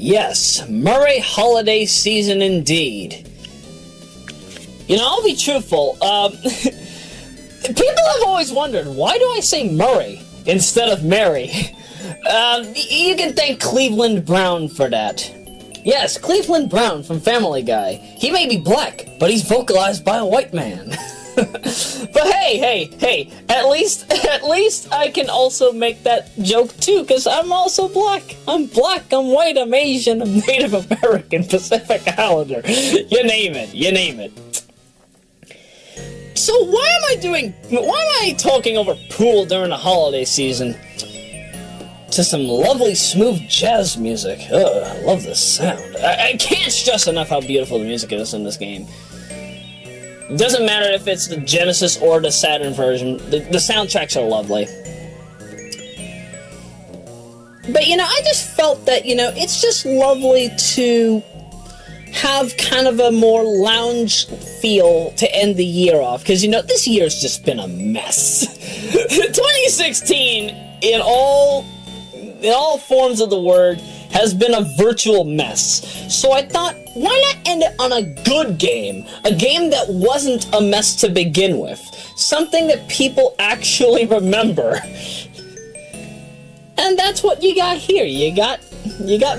Yes, Murray holiday season indeed. You know, I'll be truthful, people have always wondered, why do I say Murray instead of Mary? You can thank Cleveland Brown for that. Yes, Cleveland Brown from Family Guy. He may be black, but he's vocalized by a white man. But hey, at least I can also make that joke too, because I'm also black. I'm black, I'm white, I'm Asian, I'm Native American, Pacific Islander. You name it. So why am I talking over pool during the holiday season to some lovely smooth jazz music? Ugh, I love this sound. I can't stress enough how beautiful the music is in this game. It doesn't matter if it's the Genesis or the Saturn version, the soundtracks are lovely. But, you know, I just felt that, you know, it's just lovely to have kind of a more lounge feel to end the year off. Because, you know, this year's just been a mess. 2016, in all forms of the word, has been a virtual mess. So I thought, why not end it on a good game? A game that wasn't a mess to begin with. Something that people actually remember. And that's what you got here. You got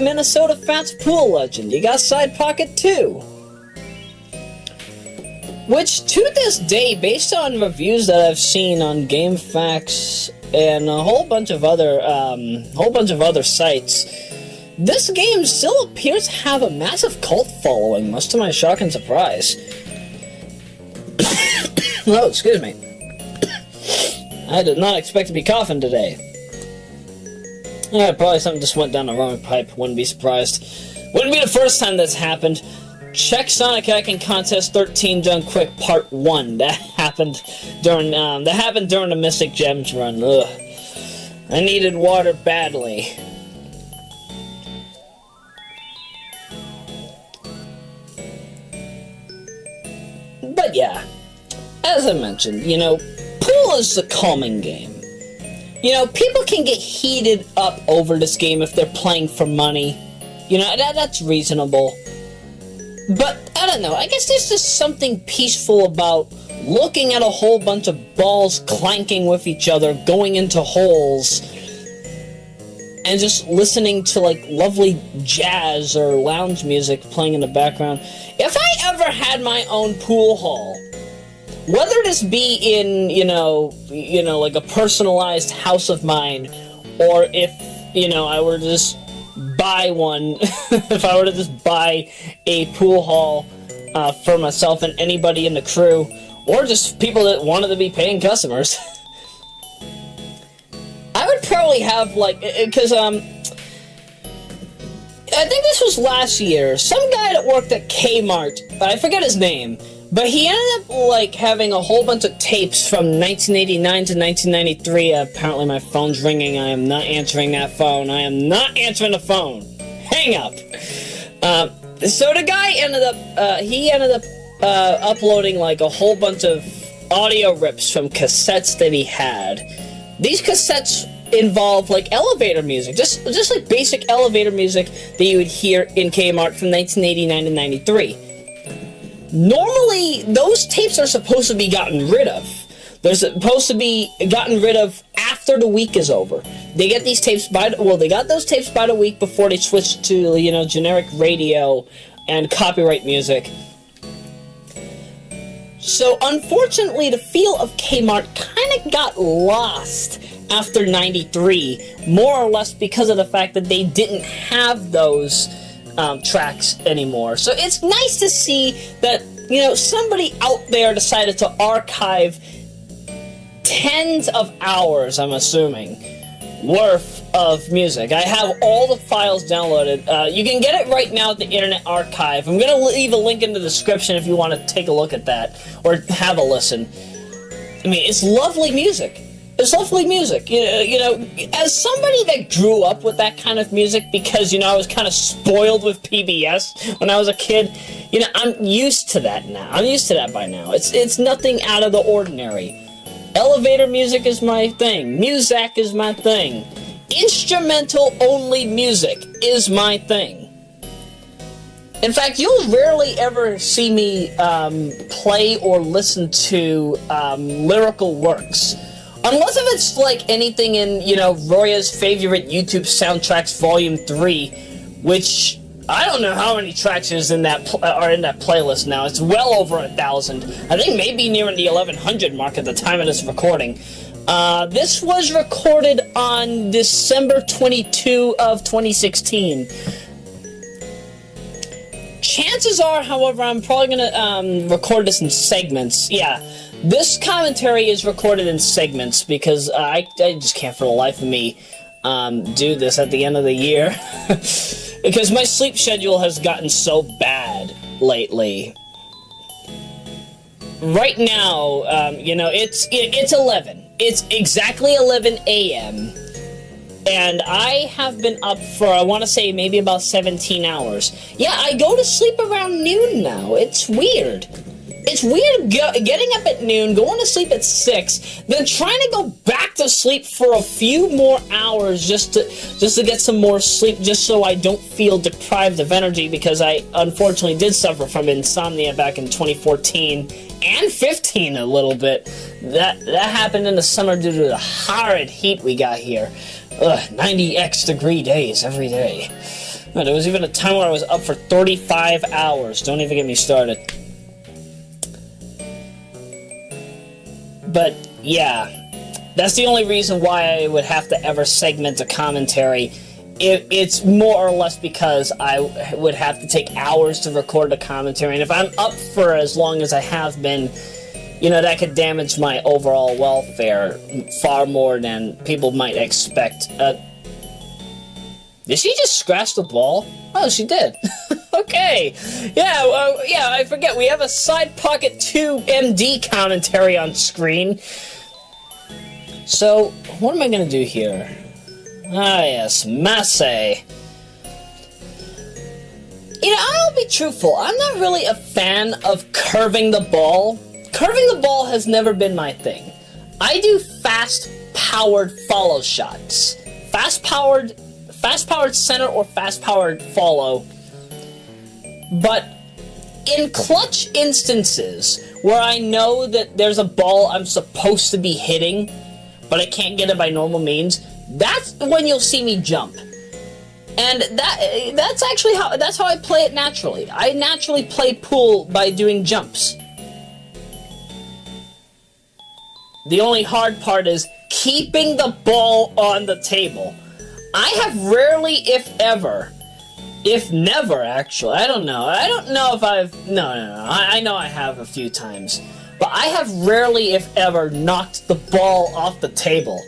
Minnesota Fats Pool Legend. You got Side Pocket 2. Which, to this day, based on reviews that I've seen on GameFAQs and a whole bunch of other sites, this game still appears to have a massive cult following, much to my shock and surprise. Oh, excuse me. I did not expect to be coughing today. Yeah, probably something just went down the wrong pipe, wouldn't be surprised. Wouldn't be the first time that's happened. Check Sonic Hacking Contest 13 Done Quick Part 1. That happened during the Mystic Gems run. Ugh. I needed water badly. But yeah, as I mentioned, you know, pool is a calming game. You know, people can get heated up over this game if they're playing for money. You know, that's reasonable. But, I don't know, I guess there's just something peaceful about looking at a whole bunch of balls clanking with each other, going into holes, and just listening to, like, lovely jazz or lounge music playing in the background. If I ever had my own pool hall, whether this be in, you know, like a personalized house of mine, or if, you know, I were to just buy one, if I were to just buy a pool hall for myself and anybody in the crew, or just people that wanted to be paying customers, I would probably have, like, because, I think this was last year, some guy that worked at Kmart, I forget his name, but he ended up, like, having a whole bunch of tapes from 1989 to 1993. Apparently my phone's ringing. I am not answering that phone. I am not answering the phone. Hang up. So the guy ended up, uploading, like, a whole bunch of audio rips from cassettes that he had. These cassettes involve, like, elevator music. Just like basic elevator music that you would hear in Kmart from 1989 to 93. Normally, those tapes are supposed to be gotten rid of. They're supposed to be gotten rid of after the week is over. They get these tapes they got those tapes by the week before they switched to, you know, generic radio and copyright music. So, unfortunately, the feel of Kmart kind of got lost after 93, more or less because of the fact that they didn't have those tracks anymore. So it's nice to see that, you know, somebody out there decided to archive tens of hours, I'm assuming, worth of music. I have all the files downloaded. You can get it right now at the Internet Archive. I'm going to leave a link in the description if you want to take a look at that or have a listen. I mean, it's lovely music. It's lovely music. You know, as somebody that grew up with that kind of music because, you know, I was kind of spoiled with PBS when I was a kid, you know, I'm used to that now. I'm used to that by now. It's nothing out of the ordinary. Elevator music is my thing. Muzak is my thing. Instrumental-only music is my thing. In fact, you'll rarely ever see me play or listen to lyrical works. Unless if it's like anything in, you know, Roya's favorite YouTube soundtracks Volume 3, which I don't know how many tracks is in that are in that playlist now. It's well over 1,000. I think maybe nearing the 1,100 mark at the time of this recording. This was recorded on December 22 of 2016. Chances are, however, I'm probably gonna record this in segments. Yeah, this commentary is recorded in segments because I just can't for the life of me do this at the end of the year because my sleep schedule has gotten so bad lately. Right now, you know, it's 11. It's exactly 11 a.m. And I have been up for, I want to say, maybe about 17 hours. Yeah, I go to sleep around noon now. It's weird. It's weird getting up at noon, going to sleep at 6, then trying to go back to sleep for a few more hours just to get some more sleep, just so I don't feel deprived of energy, because I unfortunately did suffer from insomnia back in 2014 and 15 a little bit. That happened in the summer due to the horrid heat we got here. 90x degree days every day. There was even a time where I was up for 35 hours. Don't even get me started. But, yeah. That's the only reason why I would have to ever segment a commentary. It's more or less because I would have to take hours to record the commentary. And if I'm up for as long as I have been, you know, that could damage my overall welfare far more than people might expect. Did she just scratch the ball? Oh, she did. Okay. Yeah, yeah, I forget. We have a Side Pocket 2 MD commentary on screen. So, what am I going to do here? Ah, yes, Masse. You know, I'll be truthful. I'm not really a fan of curving the ball. Curving the ball has never been my thing. I do fast-powered follow shots. Fast-powered center or fast-powered follow. But in clutch instances where I know that there's a ball I'm supposed to be hitting, but I can't get it by normal means, that's when you'll see me jump. And that's actually how I play it naturally. I naturally play pool by doing jumps. The only hard part is keeping the ball on the table. I have rarely, if ever, if never, actually, I don't know if I've, no, I know I have a few times, but I have rarely, if ever, knocked the ball off the table.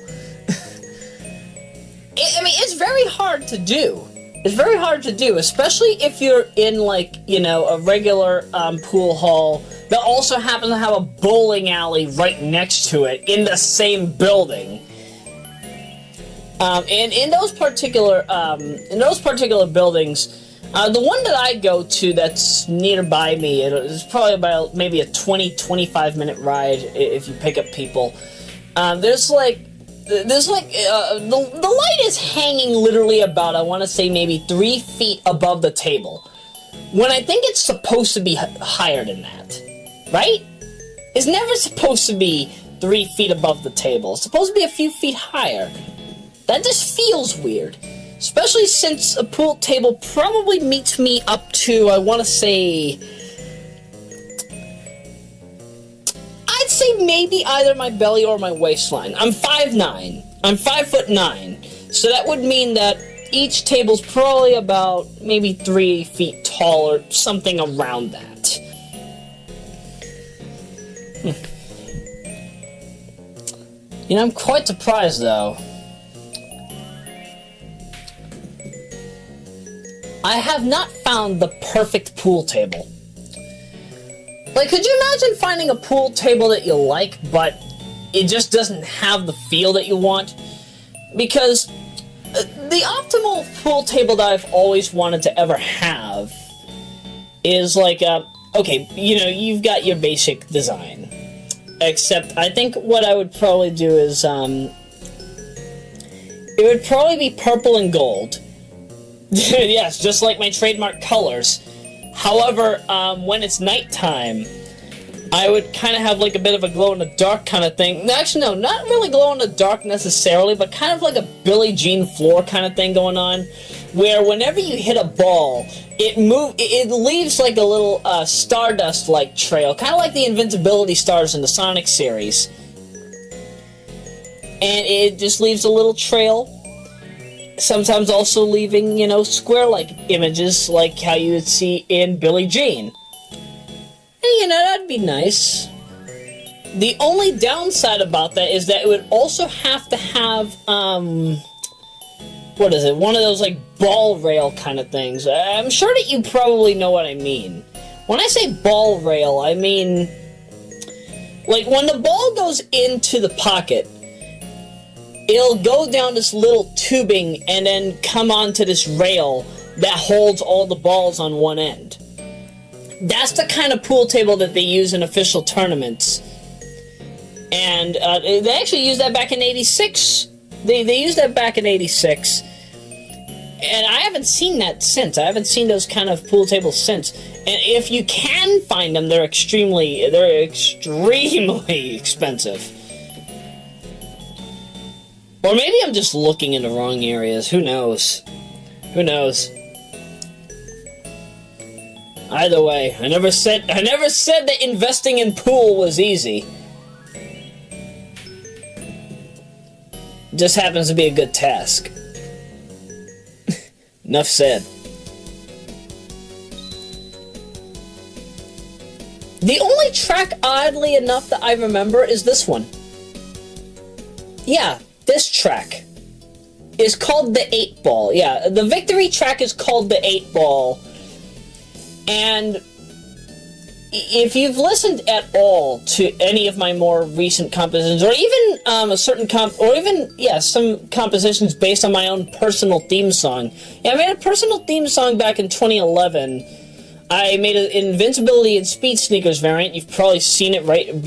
I mean, it's very hard to do. It's very hard to do, especially if you're in, like, you know, a regular pool hall that also happens to have a bowling alley right next to it in the same building. And in those particular buildings, the one that I go to that's nearby me, it's probably about maybe a 20-25 minute ride if you pick up people. The light is hanging literally about, I want to say, maybe 3 feet above the table, when I think it's supposed to be higher than that, right? It's never supposed to be 3 feet above the table. It's supposed to be a few feet higher. That just feels weird, especially since a pool table probably meets me up to, I want to say, I'd say maybe either my belly or my waistline. I'm 5'9". I'm 5'9", so that would mean that each table's probably about maybe 3 feet tall or something around that. You know, I'm quite surprised, though. I have not found the perfect pool table. Like, could you imagine finding a pool table that you like, but it just doesn't have the feel that you want? Because the optimal pool table that I've always wanted to ever have is like, okay, you know, you've got your basic design. Except, I think what I would probably do is, it would probably be purple and gold. Yes, just like my trademark colors. However, when it's nighttime, I would kind of have like a bit of a glow-in-the-dark kind of thing. Actually, no, not really glow-in-the-dark necessarily, but kind of like a Billie Jean floor kind of thing going on, where whenever you hit a ball, it leaves like a little stardust-like trail, kind of like the invincibility stars in the Sonic series. And it just leaves a little trail, sometimes also leaving, you know, square-like images like how you would see in Billie Jean. And, you know, that'd be nice. The only downside about that is that it would also have to have, what is it, one of those, like, ball rail kind of things. I'm sure that you probably know what I mean. When I say ball rail, I mean, like, when the ball goes into the pocket, it'll go down this little tubing and then come onto this rail that holds all the balls on one end. That's the kind of pool table that they use in official tournaments. And they actually used that back in '86. They used that back in '86. And I haven't seen that since. I haven't seen those kind of pool tables since. And if you can find them, they're extremely expensive. Or maybe I'm just looking in the wrong areas. Who knows? Who knows? Either way, I never said that investing in pool was easy. It just happens to be a good task. Enough said. The only track, oddly enough, that I remember is this one. Yeah, this track is called the 8-Ball. Yeah, the victory track is called the 8-Ball. And if you've listened at all to any of my more recent compositions, or even some compositions based on my own personal theme song. Yeah, I made a personal theme song back in 2011. I made an Invincibility and Speed Sneakers variant. You've probably seen it right in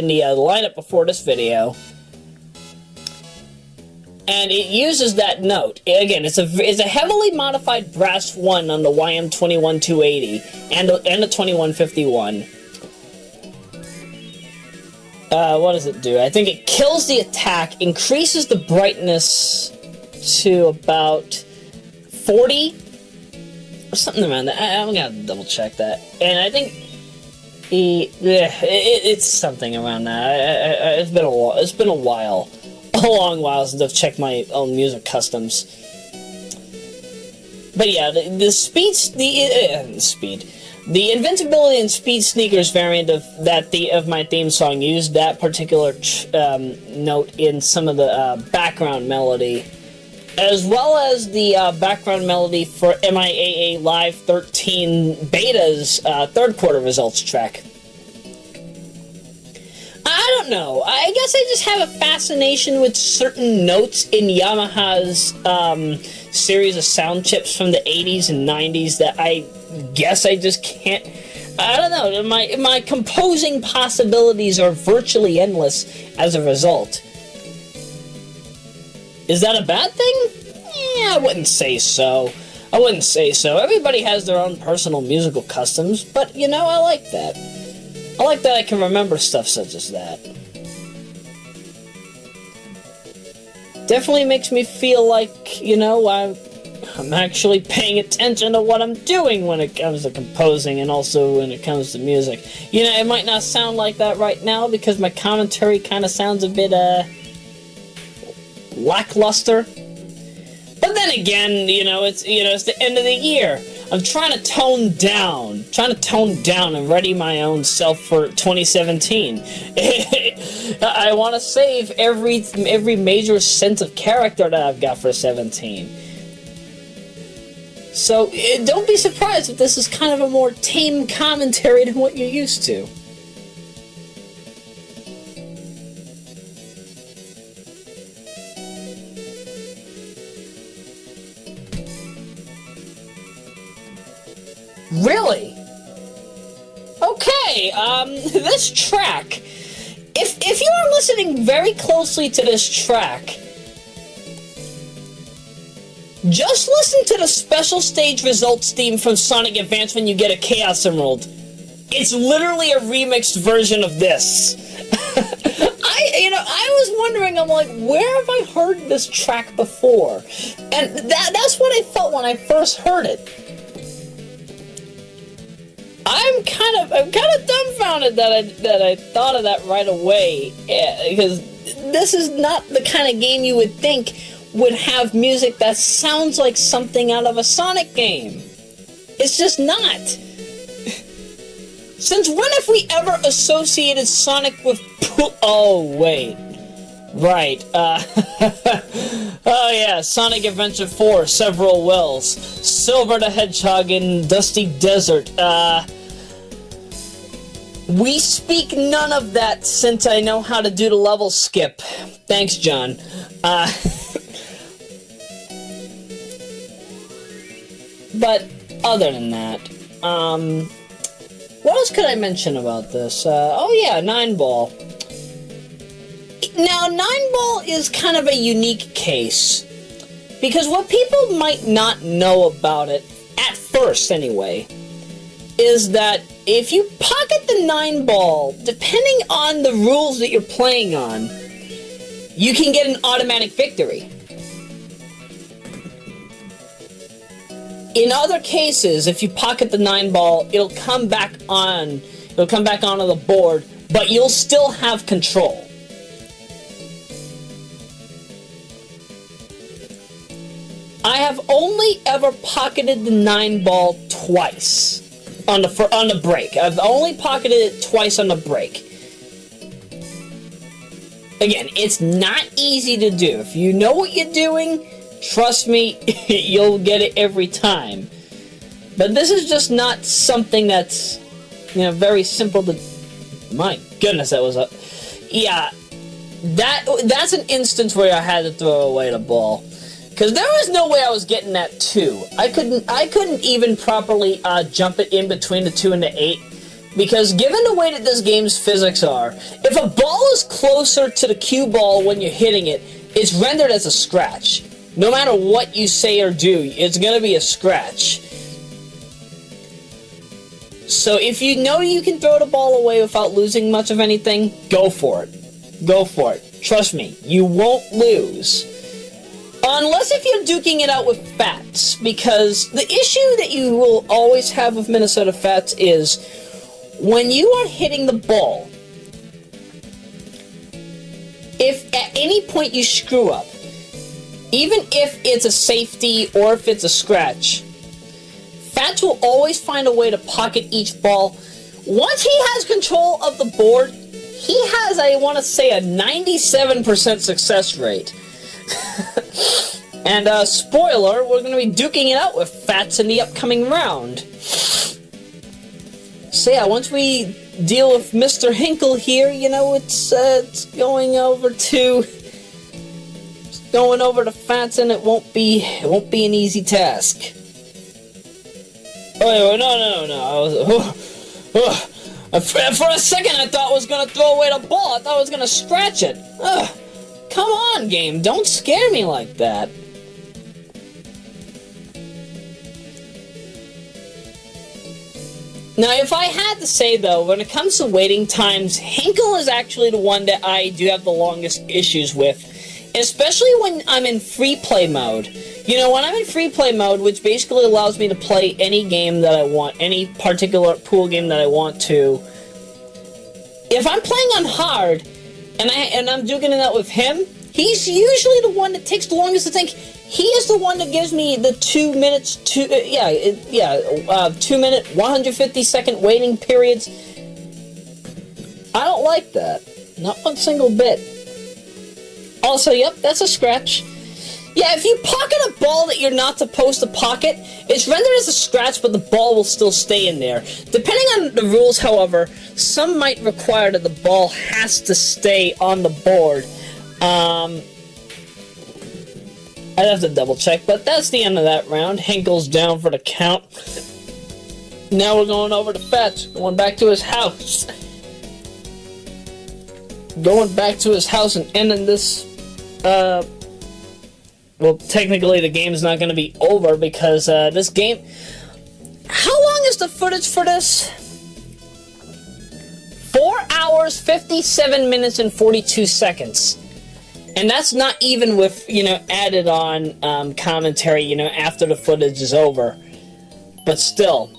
the lineup before this video. And it uses that note. Again, it's a heavily modified brass 1 on the YM21280 and the 2151. What does it do? I think it kills the attack, increases the brightness to about 40 or something around that. I'm gonna double check that. And I think it's something around that. It's been a while. It's been a while. A long while since I've checked my own music customs. But yeah, the Invincibility and Speed Sneakers variant of my theme song used that particular note in some of the background melody, as well as the background melody for MIAA Live 13 Beta's third quarter results track. I don't know. I guess I just have a fascination with certain notes in Yamaha's series of sound chips from the 80s and 90s that I guess I just can't... I don't know. My composing possibilities are virtually endless as a result. Is that a bad thing? Yeah, I wouldn't say so. I wouldn't say so. Everybody has their own personal musical customs, but, you know, I like that. I like that I can remember stuff such as that. Definitely makes me feel like, you know, I'm actually paying attention to what I'm doing when it comes to composing and also when it comes to music. You know, it might not sound like that right now because my commentary kind of sounds a bit, lackluster. But then again, it's the end of the year. I'm trying to tone down and ready my own self for 2017. I want to save every major sense of character that I've got for 17. So don't be surprised if this is kind of a more tame commentary than what you're used to. Really? Okay, this track, if you are listening very closely to this track, Just listen to the special stage results theme from Sonic Advance when you get a Chaos Emerald. It's literally a remixed version of this. I was wondering, I'm like, where have I heard this track before? And that's what I felt when I first heard it. I'm kind of dumbfounded that I thought of that right away, because this is not the kind of game you would think would have music that sounds like something out of a Sonic game. It's just not. Since when have we ever associated Sonic with oh, wait. Right, oh yeah, Sonic Adventure 4, Several Wells, Silver the Hedgehog in Dusty Desert, we speak none of that since I know how to do the level skip. Thanks, John. But other than that, what else could I mention about this? Oh yeah, 9-ball. Now, 9-ball is kind of a unique case, because what people might not know about it, at first anyway, is that if you pocket the 9-ball, depending on the rules that you're playing on, you can get an automatic victory. In other cases, if you pocket the 9-ball, it'll come back onto the board, but you'll still have control. I have only ever pocketed the 9-ball twice on the break. I've only pocketed it twice on the break. Again, it's not easy to do. If you know what you're doing, trust me, you'll get it every time. But this is just not something that's, very simple to... My goodness, that was a... Yeah, that's an instance where I had to throw away the ball. Because there was no way I was getting that 2. I couldn't even properly jump it in between the 2 and the 8. Because given the way that this game's physics are, if a ball is closer to the cue ball when you're hitting it, it's rendered as a scratch. No matter what you say or do, it's going to be a scratch. So if you know you can throw the ball away without losing much of anything, go for it. Go for it. Trust me, you won't lose. Unless if you're duking it out with Fats, because the issue that you will always have with Minnesota Fats is when you are hitting the ball, if at any point you screw up, even if it's a safety or if it's a scratch, Fats will always find a way to pocket each ball. Once he has control of the board, he has, I want to say, a 97% success rate. And, spoiler, we're going to be duking it out with Fats in the upcoming round. So yeah, once we deal with Mr. Hinkle here, it's going over to Fats, and it won't be an easy task. Oh, no. For a second, I thought I was going to throw away the ball. I thought I was going to scratch it. Come on, game. Don't scare me like that. Now, if I had to say, though, when it comes to waiting times, Hinkle is actually the one that I do have the longest issues with. Especially when I'm in free play mode. When I'm in free play mode, which basically allows me to play any game that I want, any particular pool game that I want to. If I'm playing on hard, and I'm duking it out with him, he's usually the one that takes the longest to think. He is the one that gives me the 2 minutes, 2 minute, 150 second waiting periods. I don't like that. Not one single bit. Also, yep, that's a scratch. Yeah, if you pocket a ball that you're not supposed to pocket, it's rendered as a scratch, but the ball will still stay in there. Depending on the rules, however, some might require that the ball has to stay on the board. I'd have to double check, but that's the end of that round. Hinkle's down for the count. Now we're going over to Fats, going back to his house. Going back to his house and ending this well, technically the game's not going to be over because this game... How long is the footage for this? 4 hours, 57 minutes, and 42 seconds. And that's not even with, added on commentary, after the footage is over. But still.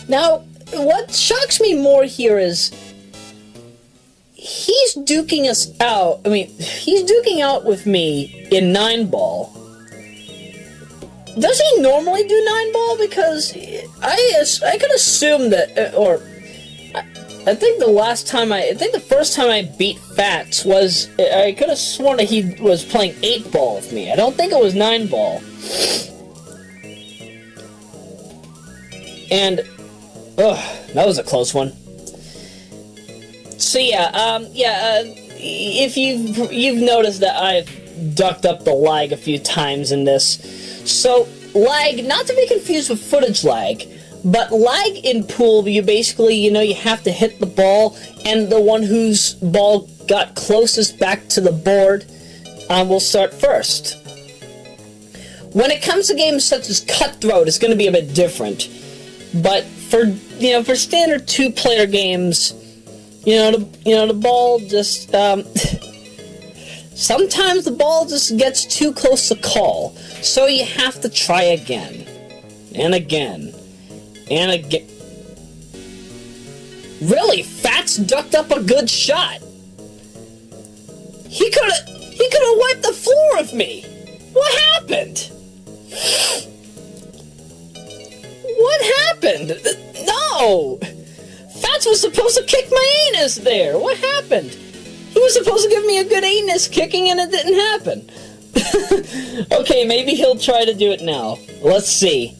Now, what shocks me more here is he's duking us out. I mean, he's duking out with me in 9-ball. Does he normally do 9-ball? Because I could assume that, or I think the first time I beat Fats was, I could have sworn that he was playing 8-ball with me. I don't think it was 9-ball. And, that was a close one. So if you've noticed that I've ducked up the lag a few times in this. So, lag, not to be confused with footage lag, but lag in pool, you basically, you have to hit the ball, and the one whose ball got closest back to the board will start first. When it comes to games such as Cutthroat, it's going to be a bit different. But for standard 2-player games, the ball just, sometimes the ball just gets too close to call, so you have to try again, and again, and again. Really, Fats ducked up a good shot. He could've wiped the floor with me. What happened? What happened? No! Fats was supposed to kick my anus there. What happened? He was supposed to give me a good anus kicking and it didn't happen. Okay, maybe he'll try to do it now. Let's see.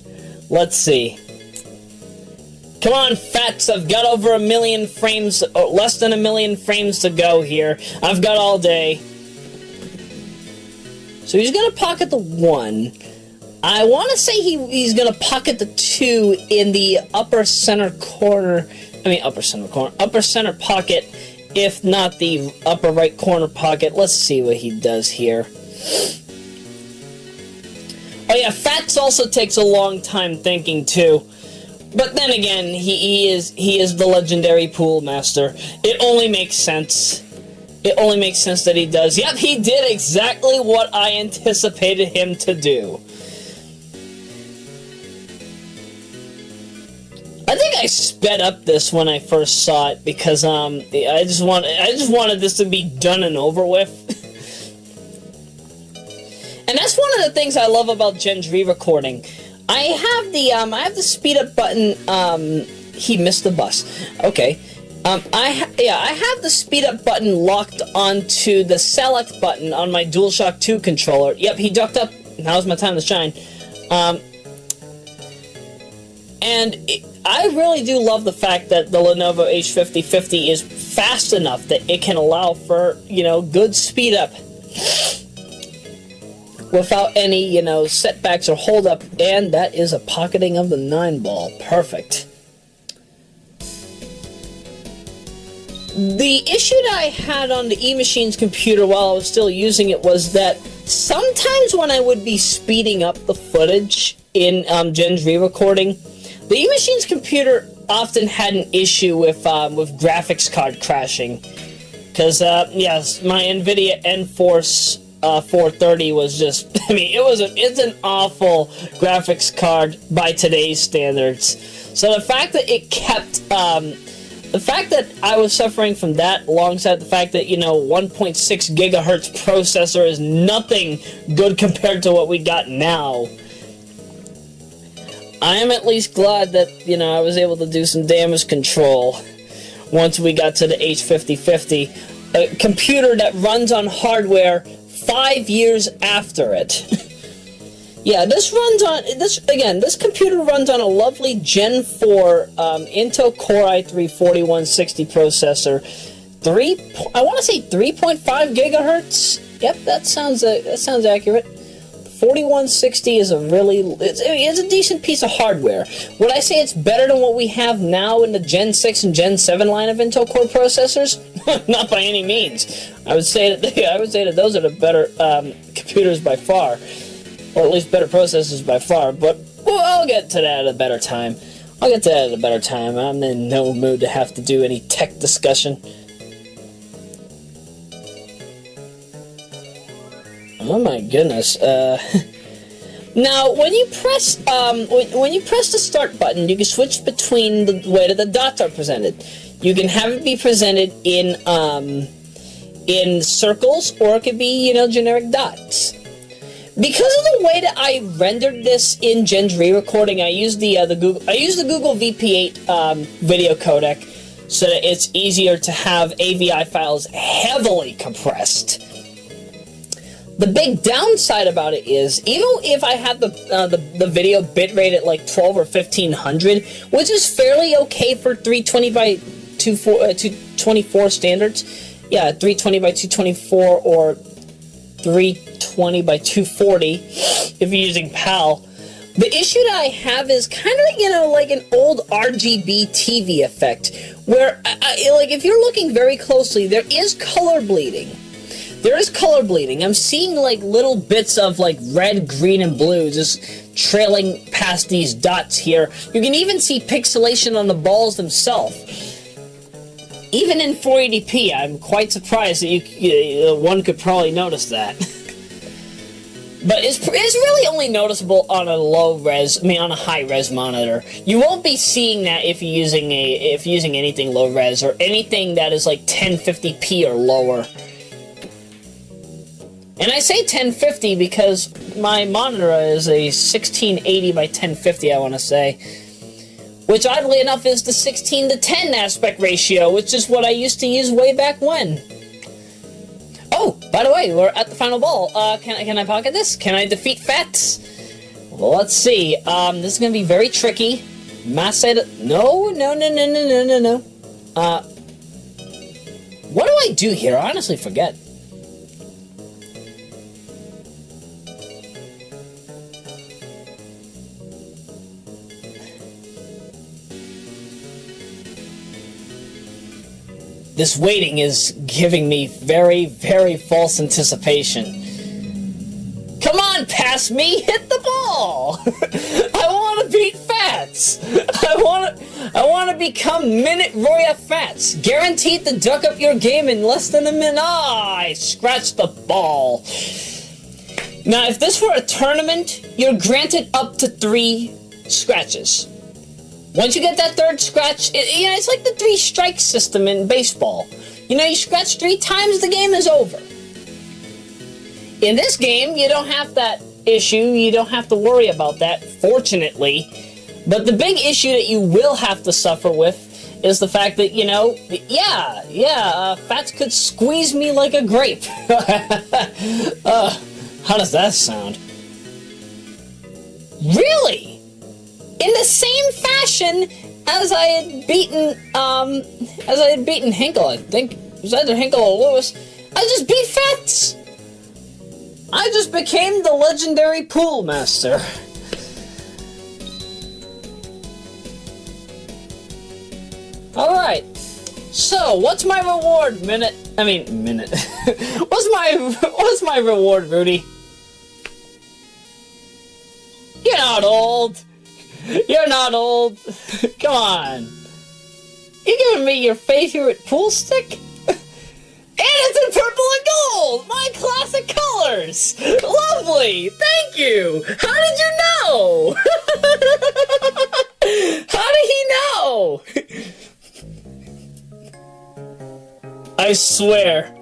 Come on, Fats, I've got over 1 million frames, or less than 1 million frames to go here. I've got all day. So he's gonna pocket the 1. I want to say he's going to pocket the 2 in the upper center pocket, if not the upper right corner pocket. Let's see what he does here. Oh yeah, Fats also takes a long time thinking too. But then again, he is the legendary pool master. It only makes sense. It only makes sense that he does. Yep, he did exactly what I anticipated him to do. I think I sped up this when I first saw it because I just wanted this to be done and over with. And that's one of the things I love about Gen's re-recording. I have the speed up button. He missed the bus. Okay. I have the speed up button locked onto the select button on my DualShock 2 controller. Yep, he ducked up. Now's my time to shine. I really do love the fact that the Lenovo H5050 is fast enough that it can allow for, good speed up without any, setbacks or hold up, and that is a pocketing of the 9-ball. Perfect. The issue that I had on the eMachine's computer while I was still using it was that sometimes when I would be speeding up the footage in Gen's re-recording, the eMachine's computer often had an issue with graphics card crashing. Because, yes, my NVIDIA NForce 430 was just, it's an awful graphics card by today's standards. So the fact that it kept, the fact that I was suffering from that, alongside the fact that, 1.6 gigahertz processor is nothing good compared to what we got now. I am at least glad that, I was able to do some damage control once we got to the H5050. A computer that runs on hardware 5 years after it. Yeah, this computer runs on a lovely Gen 4 Intel Core i3 4160 processor. I want to say 3.5 gigahertz. Yep, that sounds accurate. 4160 is it's a decent piece of hardware. Would I say it's better than what we have now in the Gen 6 and Gen 7 line of Intel Core processors? Not by any means. I would say that those are the better computers by far, or at least better processors by far. But I'll get to that at a better time. I'm in no mood to have to do any tech discussion. Oh my goodness. Now, when you press the start button, you can switch between the way that the dots are presented. You can have it be presented in circles, or it could be, generic dots. Because of the way that I rendered this in Gen 3 recording, I used the Google VP8 video codec, so that it's easier to have AVI files heavily compressed. The big downside about it is, even if I have the video bitrate at like 12 or 1500, which is fairly okay for 320 by 224 standards, 320 by 224 or 320 by 240 if you're using PAL. The issue that I have is kind of, like an old RGB TV effect, where, like, if you're looking very closely, there is color bleeding. I'm seeing, like, little bits of, like, red, green, and blue just trailing past these dots here. You can even see pixelation on the balls themselves. Even in 480p, I'm quite surprised that one could probably notice that. But it's really only noticeable on a on a high-res monitor. You won't be seeing that if you're using anything low-res, or anything that is, like, 1050p or lower. And I say 1050 because my monitor is a 1680 by 1050, I want to say. Which, oddly enough, is the 16 to 10 aspect ratio, which is what I used to use way back when. Oh, by the way, we're at the final ball. Can I pocket this? Can I defeat Fats? Well, let's see. This is going to be very tricky. No. What do I do here? I honestly forget. This waiting is giving me very, very false anticipation. Come on, pass me! Hit the ball! I want to beat Fats! I want to become Minute Roya Fats! Guaranteed to duck up your game in less than a minute. I scratched the ball. Now, if this were a tournament, you're granted up to 3 scratches. Once you get that 3rd scratch, it's like the 3-strike system in baseball. You scratch 3 times, the game is over. In this game, you don't have that issue. You don't have to worry about that, fortunately. But the big issue that you will have to suffer with is the fact that, Fats could squeeze me like a grape. How does that sound? Really? In the same fashion as I had beaten Hinkle, I think. It was either Hinkle or Lewis. I just beat Fats! I just became the legendary pool master. Alright. So, what's my reward, minute? What's my reward, Rudy? You're not old. You're not old. Come on. You giving me your favorite pool stick? And it's in purple and gold! My classic colors! Lovely! Thank you! How did you know? How did he know? I swear,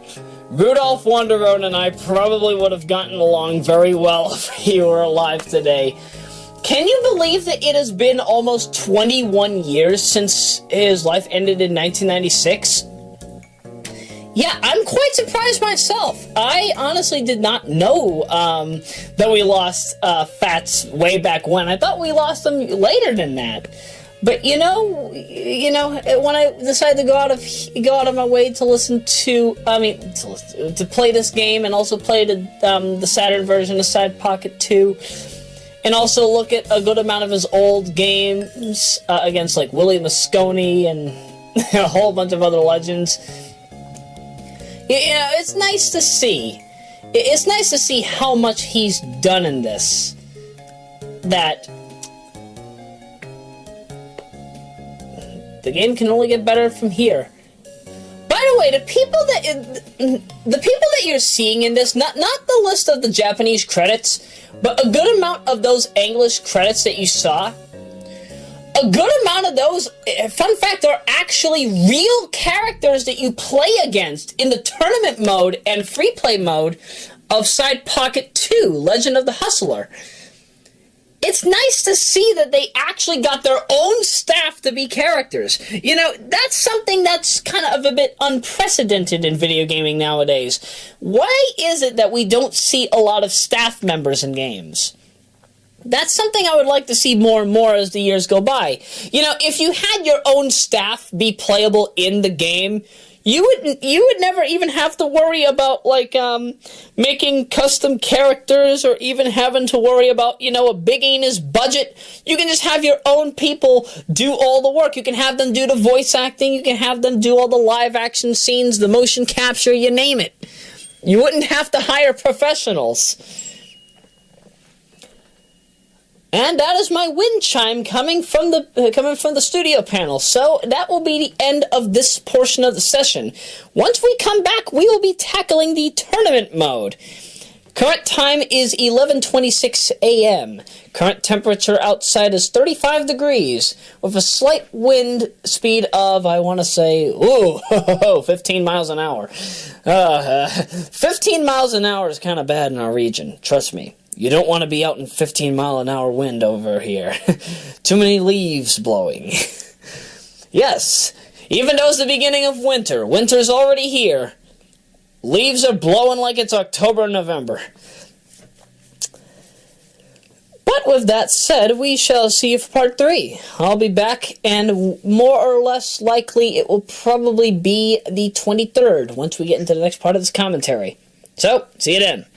Rudolph Wonderone and I probably would have gotten along very well if he were alive today. Can you believe that it has been almost 21 years since his life ended in 1996? Yeah, I'm quite surprised myself. I honestly did not know that we lost Fats way back when. I thought we lost him later than that. But when I decided to go out of my way to to play this game and also play the Saturn version of Side Pocket 2, and also look at a good amount of his old games against like Willie Mosconi and a whole bunch of other legends. It's nice to see. It's nice to see how much he's done in this. That the game can only get better from here. By the way, the people that you're seeing in this, not the list of the Japanese credits, but a good amount of those English credits that you saw, a good amount of those, fun fact, are actually real characters that you play against in the tournament mode and free play mode of Side Pocket 2, Legend of the Hustler. It's nice to see that they actually got their own staff to be characters. That's something that's kind of a bit unprecedented in video gaming nowadays. Why is it that we don't see a lot of staff members in games? That's something I would like to see more and more as the years go by. If you had your own staff be playable in the game, you would never even have to worry about, making custom characters or even having to worry about, a big Enos budget. You can just have your own people do all the work. You can have them do the voice acting. You can have them do all the live action scenes, the motion capture, you name it. You wouldn't have to hire professionals. And that is my wind chime coming from the studio panel. So that will be the end of this portion of the session. Once we come back, we will be tackling the tournament mode. Current time is 11:26 a.m. Current temperature outside is 35 degrees, with a slight wind speed of, 15 miles an hour. 15 miles an hour is kind of bad in our region, trust me. You don't want to be out in 15-mile-an-hour wind over here. Too many leaves blowing. Yes, even though it's the beginning of winter, winter's already here. Leaves are blowing like it's October and November. But with that said, we shall see you for part 3. I'll be back, and more or less likely it will probably be the 23rd once we get into the next part of this commentary. So, see you then.